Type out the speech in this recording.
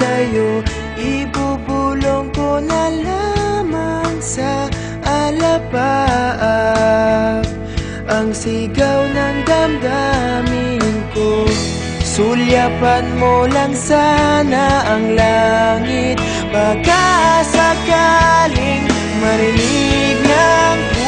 sa'yo, ibubulong ko na lamang sa alapaap ang sigaw ng damdamin ko. Sulyapan mo lang sana ang langit, baka sakaling marinig ng